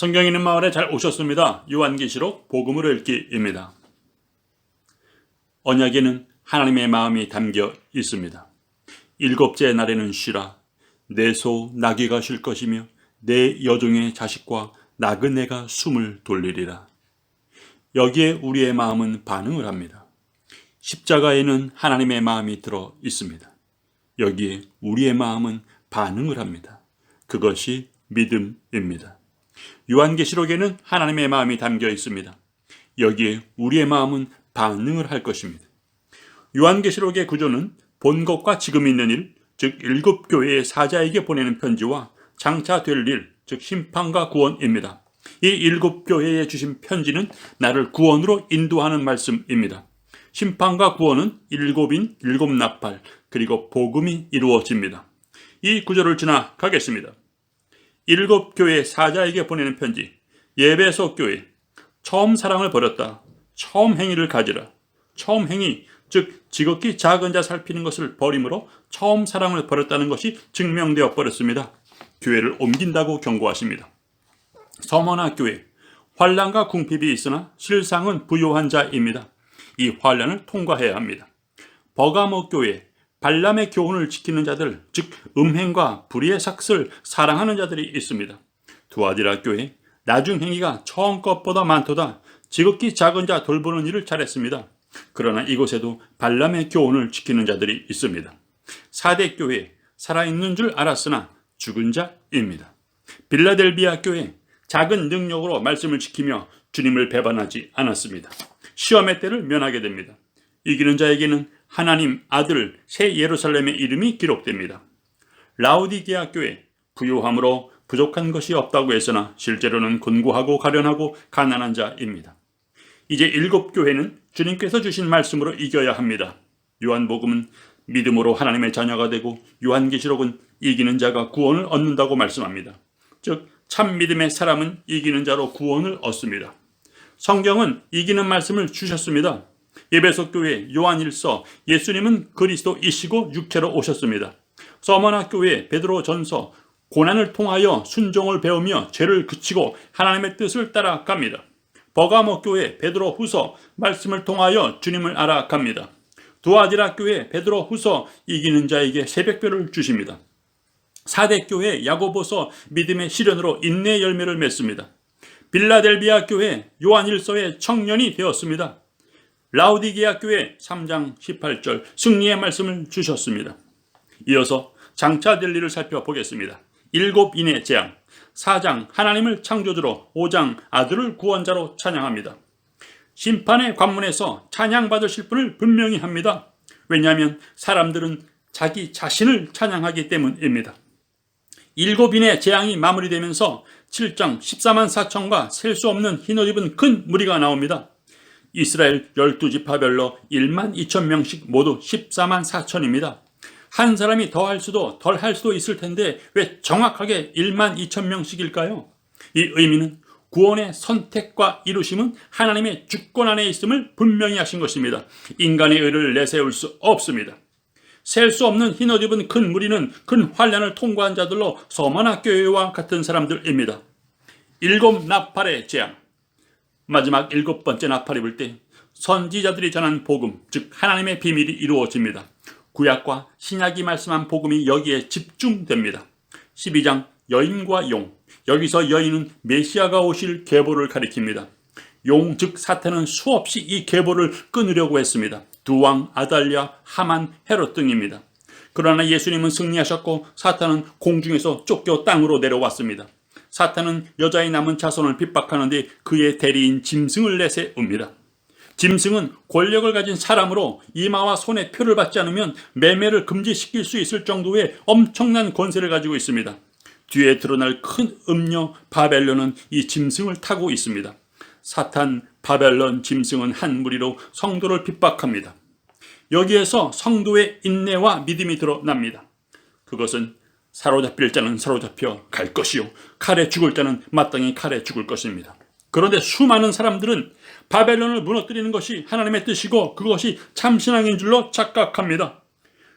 성경 있는 마을에 잘 오셨습니다. 요한계시록 복음을 읽기입니다. 언약에는 하나님의 마음이 담겨 있습니다. 일곱째 날에는 쉬라. 내 소 나귀가 쉴 것이며 내 여종의 자식과 나그네가 숨을 돌리리라. 여기에 우리의 마음은 반응을 합니다. 십자가에는 하나님의 마음이 들어 있습니다. 여기에 우리의 마음은 반응을 합니다. 그것이 믿음입니다. 요한계시록에는 하나님의 마음이 담겨 있습니다. 여기에 우리의 마음은 반응을 할 것입니다. 요한계시록의 구조는 본 것과 지금 있는 일, 즉 일곱 교회의 사자에게 보내는 편지와 장차 될 일, 즉 심판과 구원입니다. 이 일곱 교회에 주신 편지는 나를 구원으로 인도하는 말씀입니다. 심판과 구원은 일곱인 일곱 나팔, 그리고 복음이 이루어집니다. 이 구조를 지나가겠습니다. 일곱 교회 사자에게 보내는 편지. 예배소 교회. 처음 사랑을 버렸다. 처음 행위를 가지라. 처음 행위, 즉 지극히 작은 자 살피는 것을 버림으로 처음 사랑을 버렸다는 것이 증명되어 버렸습니다. 교회를 옮긴다고 경고하십니다. 서머나 교회. 환난과 궁핍이 있으나 실상은 부요한 자입니다. 이 환난을 통과해야 합니다. 버가모 교회. 발람의 교훈을 지키는 자들, 즉 음행과 불의의 삭슬 사랑하는 자들이 있습니다. 두아디라 교회. 나중 행위가 처음 것보다 많도다. 지극히 작은 자 돌보는 일을 잘했습니다. 그러나 이곳에도 발람의 교훈을 지키는 자들이 있습니다. 사대 교회. 살아있는 줄 알았으나 죽은 자입니다. 빌라델비아 교회. 작은 능력으로 말씀을 지키며 주님을 배반하지 않았습니다. 시험의 때를 면하게 됩니다. 이기는 자에게는 하나님 아들 새 예루살렘의 이름이 기록됩니다. 라우디게아 교회. 부유함으로 부족한 것이 없다고 했으나 실제로는 곤고하고 가련하고 가난한 자입니다. 이제 일곱 교회는 주님께서 주신 말씀으로 이겨야 합니다. 요한복음은 믿음으로 하나님의 자녀가 되고 요한계시록은 이기는 자가 구원을 얻는다고 말씀합니다. 즉 참 믿음의 사람은 이기는 자로 구원을 얻습니다. 성경은 이기는 말씀을 주셨습니다. 에베소 교회 요한일서. 예수님은 그리스도이시고 육체로 오셨습니다. 서머나 교회 베드로 전서. 고난을 통하여 순종을 배우며 죄를 그치고 하나님의 뜻을 따라갑니다. 버가모 교회 베드로 후서. 말씀을 통하여 주님을 알아갑니다. 두아디라 교회 베드로 후서. 이기는 자에게 새벽별을 주십니다. 사대 교회 야고보서. 믿음의 시련으로 인내 열매를 맺습니다. 빌라델비아 교회 요한일서의 청년이 되었습니다. 라우디게아 교회 3장 18절 승리의 말씀을 주셨습니다. 이어서 장차 될 일을 살펴보겠습니다. 일곱인의 재앙. 4장 하나님을 창조주로. 5장 아들을 구원자로 찬양합니다. 심판의 관문에서 찬양받으실 분을 분명히 합니다. 왜냐하면 사람들은 자기 자신을 찬양하기 때문입니다. 일곱인의 재앙이 마무리되면서 7장 14만 4천과 셀 수 없는 흰옷 입은 큰 무리가 나옵니다. 이스라엘 12지파별로 1만 2천 명씩 모두 14만 4천입니다. 한 사람이 더 할 수도 덜 할 수도 있을 텐데 왜 정확하게 1만 2천 명씩일까요? 이 의미는 구원의 선택과 이루심은 하나님의 주권 안에 있음을 분명히 하신 것입니다. 인간의 의를 내세울 수 없습니다. 셀 수 없는 흰옷 입은 큰 무리는 큰 환난을 통과한 자들로 서머나 교회와 같은 사람들입니다. 일곱 나팔의 재앙. 마지막 일곱 번째 나팔이 불 때 선지자들이 전한 복음, 즉 하나님의 비밀이 이루어집니다. 구약과 신약이 말씀한 복음이 여기에 집중됩니다. 12장 여인과 용. 여기서 여인은 메시아가 오실 계보를 가리킵니다. 용, 즉 사탄은 수없이 이 계보를 끊으려고 했습니다. 두 왕 아달랴, 하만, 헤롯 등입니다. 그러나 예수님은 승리하셨고 사탄은 공중에서 쫓겨 땅으로 내려왔습니다. 사탄은 여자의 남은 자손을 핍박하는데 그의 대리인 짐승을 내세웁니다. 짐승은 권력을 가진 사람으로 이마와 손에 표를 받지 않으면 매매를 금지시킬 수 있을 정도의 엄청난 권세를 가지고 있습니다. 뒤에 드러날 큰 음녀 바벨론은 이 짐승을 타고 있습니다. 사탄, 바벨론, 짐승은 한 무리로 성도를 핍박합니다. 여기에서 성도의 인내와 믿음이 드러납니다. 그것은 사로잡힐 자는 사로잡혀 갈 것이요 칼에 죽을 자는 마땅히 칼에 죽을 것입니다. 그런데 수많은 사람들은 바벨론을 무너뜨리는 것이 하나님의 뜻이고 그것이 참신앙인 줄로 착각합니다.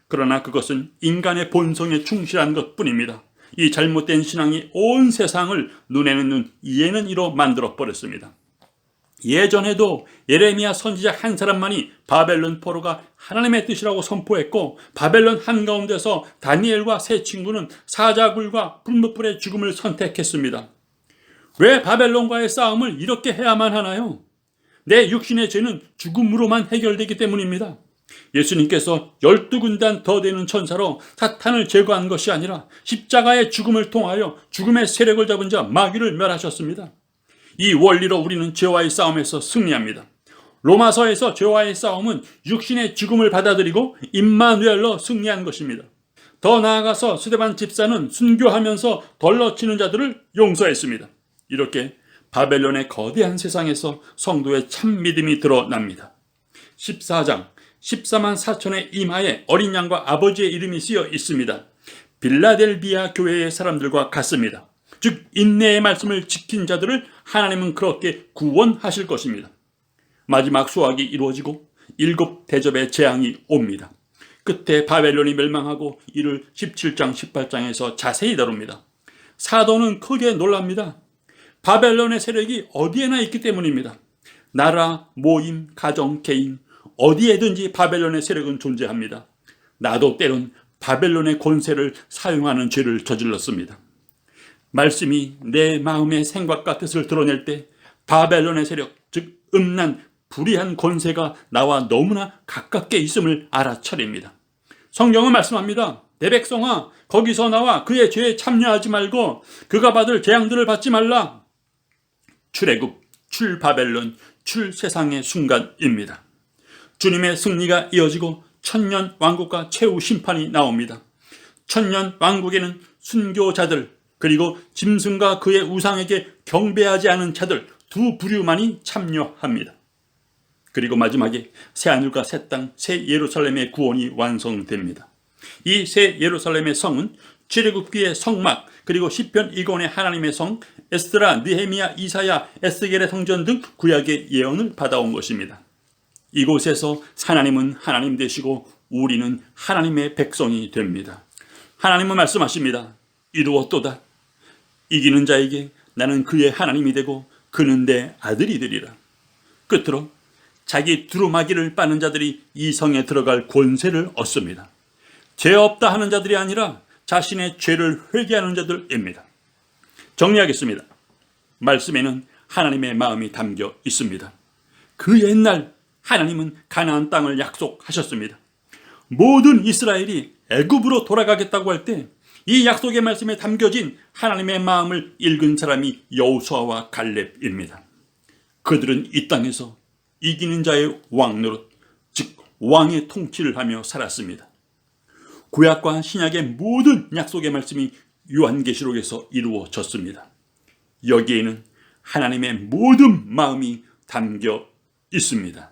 그러나 그것은 인간의 본성에 충실한 것뿐입니다. 이 잘못된 신앙이 온 세상을 눈에는 눈, 이에는 이로 만들어 버렸습니다. 예전에도 예레미야 선지자 한 사람만이 바벨론 포로가 하나님의 뜻이라고 선포했고, 바벨론 한가운데서 다니엘과 세 친구는 사자굴과 불못불의 죽음을 선택했습니다. 왜 바벨론과의 싸움을 이렇게 해야만 하나요? 내 육신의 죄는 죽음으로만 해결되기 때문입니다. 예수님께서 12군단 더 되는 천사로 사탄을 제거한 것이 아니라 십자가의 죽음을 통하여 죽음의 세력을 잡은 자 마귀를 멸하셨습니다. 이 원리로 우리는 죄와의 싸움에서 승리합니다. 로마서에서 죄와의 싸움은 육신의 죽음을 받아들이고 임마누엘로 승리한 것입니다. 더 나아가서 스데반 집사는 순교하면서 덜러치는 자들을 용서했습니다. 이렇게 바벨론의 거대한 세상에서 성도의 참 믿음이 드러납니다. 14장 14만 4천의 이마에 어린 양과 아버지의 이름이 쓰여 있습니다. 빌라델비아 교회의 사람들과 같습니다. 즉 인내의 말씀을 지킨 자들을 하나님은 그렇게 구원하실 것입니다. 마지막 수확이 이루어지고 7 대접의 재앙이 옵니다. 끝에 바벨론이 멸망하고 이를 17장 18장에서 자세히 다룹니다. 사도는 크게 놀랍니다. 바벨론의 세력이 어디에나 있기 때문입니다. 나라, 모임, 가정, 개인 어디에든지 바벨론의 세력은 존재합니다. 나도 때론 바벨론의 권세를 사용하는 죄를 저질렀습니다. 말씀이 내 마음의 생각과 뜻을 드러낼 때 바벨론의 세력, 즉 음란, 불의한 권세가 나와 너무나 가깝게 있음을 알아차립니다. 성경은 말씀합니다. 내 백성아, 거기서 나와 그의 죄에 참여하지 말고 그가 받을 재앙들을 받지 말라. 출애굽, 출바벨론, 출세상의 순간입니다. 주님의 승리가 이어지고 천년 왕국과 최후 심판이 나옵니다. 천년 왕국에는 순교자들, 그리고 짐승과 그의 우상에게 경배하지 않은 자들 두 부류만이 참여합니다. 그리고 마지막에 새하늘과 새 땅, 새 예루살렘의 구원이 완성됩니다. 이 새 예루살렘의 성은 출애굽기의 성막, 그리고 시편 2권의 하나님의 성, 에스드라, 느헤미야, 이사야, 에스겔의 성전 등 구약의 예언을 받아온 것입니다. 이곳에서 하나님은 하나님 되시고 우리는 하나님의 백성이 됩니다. 하나님은 말씀하십니다. 이루었도다. 이기는 자에게 나는 그의 하나님이 되고 그는 내 아들이 되리라. 끝으로 자기 두루마기를 빠는 자들이 이 성에 들어갈 권세를 얻습니다. 죄 없다 하는 자들이 아니라 자신의 죄를 회개하는 자들입니다. 정리하겠습니다. 말씀에는 하나님의 마음이 담겨 있습니다. 그 옛날 하나님은 가나안 땅을 약속하셨습니다. 모든 이스라엘이 애굽으로 돌아가겠다고 할 때 이 약속의 말씀에 담겨진 하나님의 마음을 읽은 사람이 여호수아와 갈렙입니다. 그들은 이 땅에서 이기는 자의 왕 노릇, 즉 왕의 통치를 하며 살았습니다. 구약과 신약의 모든 약속의 말씀이 요한계시록에서 이루어졌습니다. 여기에는 하나님의 모든 마음이 담겨 있습니다.